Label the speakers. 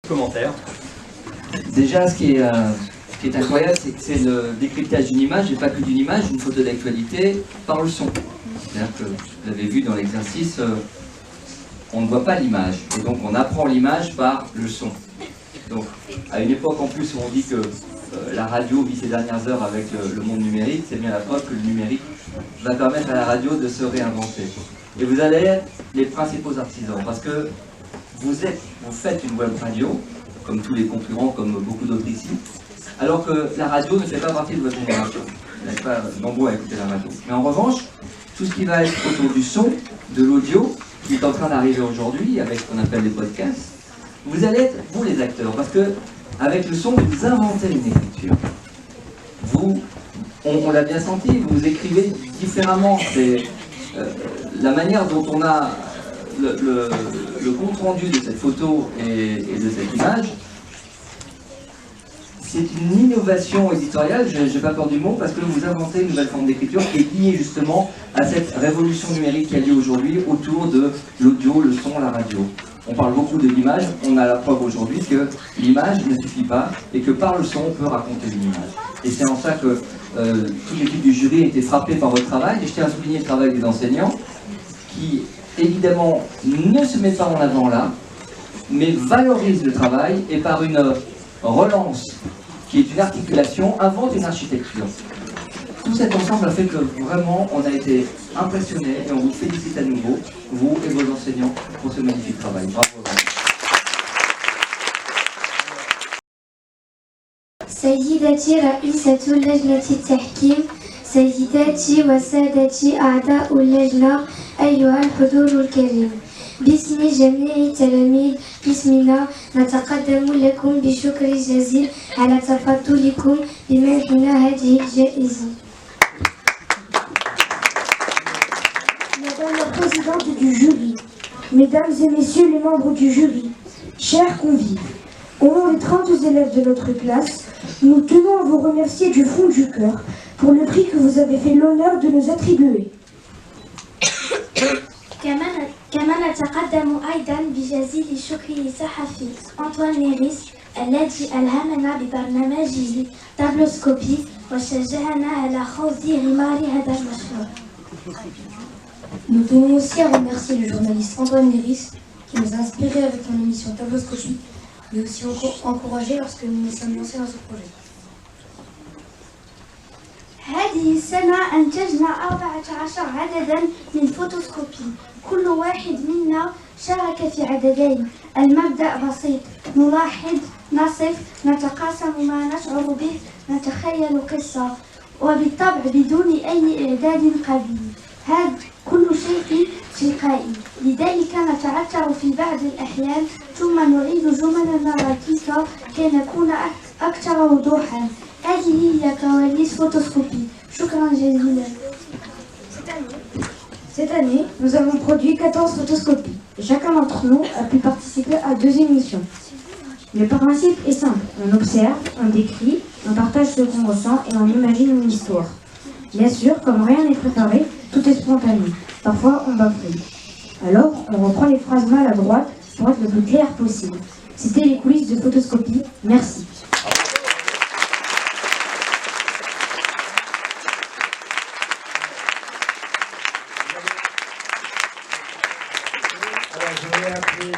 Speaker 1: Commentaire.
Speaker 2: Déjà, ce qui est incroyable, c'est que c'est le décryptage d'une image, et pas que d'une image, une photo d'actualité, par le son. C'est-à-dire que, vous l'avez vu dans l'exercice, on ne voit pas l'image, et donc on apprend l'image par le son. Donc, à une époque en plus où on dit que la radio vit ses dernières heures avec le monde numérique, c'est bien la preuve que le numérique va permettre à la radio de se réinventer. Et vous allez être les principaux artisans, parce que vous faites une web radio, comme tous les concurrents, comme beaucoup d'autres ici, alors que la radio ne fait pas partie de votre génération. Vous n'êtes pas nombreux à écouter la radio. Mais en revanche, tout ce qui va être autour du son, de l'audio, qui est en train d'arriver aujourd'hui avec ce qu'on appelle les podcasts, vous allez être, vous les acteurs, parce que avec le son, vous inventez une écriture. On l'a bien senti, vous écrivez différemment. C'est la manière dont on a le compte rendu de cette photo et de cette image, c'est une innovation éditoriale, je n'ai pas peur du mot, parce que vous inventez une nouvelle forme d'écriture qui est liée justement à cette révolution numérique qui a lieu aujourd'hui autour de l'audio, le son, la radio. On parle beaucoup de l'image, on a la preuve aujourd'hui que l'image ne suffit pas et que par le son on peut raconter une image. Et c'est en ça que toute l'équipe du jury a été frappée par votre travail, et je tiens à souligner le travail des enseignants qui évidemment ne se met pas en avant là, mais valorise le travail et par une relance qui est une articulation, invente une architecture. Tout cet ensemble a fait que vraiment on a été impressionnés et on vous félicite à nouveau, vous et vos enseignants, pour ce magnifique travail. Bravo.
Speaker 3: سيدتي رئيسة لجنة التحكيم، سيداتي وسادتي أعضاء اللجنة، أيها الحضور الكريم، باسم جميع التلاميذ قسمنا نتقدم لكم بشكر جزيل على تفضلكم بمنحنا هذه الجائزة.
Speaker 4: Madame la présidente du jury, mesdames et messieurs les membres du jury, chers convives, au nom des 30 élèves de notre classe, nous tenons à vous remercier du fond du cœur pour le prix que vous avez fait l'honneur de nous attribuer.
Speaker 3: كما نتقدم أيضا بجزيل الشكر لصحفي أنطوان نيريس الذي ألهمنا ببرنامجه تابلوسكوبي وشجعنا على خوض غمار هذا المشروع.
Speaker 4: Nous tenons aussi à remercier le journaliste Antoine Néris qui nous a inspirés avec son émission Tabloscopie, mais aussi encouragés lorsque nous nous sommes lancés dans ce projet.
Speaker 3: هذه السنة أنتجنا 14 عددا من فوتوسكوبي، كل واحد منا شارك في عددين. المبدأ بسيط، نلاحظ، نصف، نتقاسم ما نشعر به، نتخيل قصة، وبالطبع بدون أي إعداد قبلي. هذا كل شيء تلقائي، لذلك نتعثر في بعض الأحيان ثم نعيد جملنا ركيكة كي نكون أكثر وضوحا. هذه هي كواليس فوتوسكوبي. شكرا جزيلا.
Speaker 4: Cette année, nous avons produit 14 photoscopies et chacun d'entre nous a pu participer à 2 émissions. Le principe est simple, on observe, on décrit, on partage ce qu'on ressent et on imagine une histoire. Bien sûr, comme rien n'est préparé, tout est spontané. Parfois, on bafouille. Alors, on reprend les phrases maladroites pour être le plus clair possible. C'était les coulisses de photoscopie. Merci.
Speaker 1: Alors, je vais appeler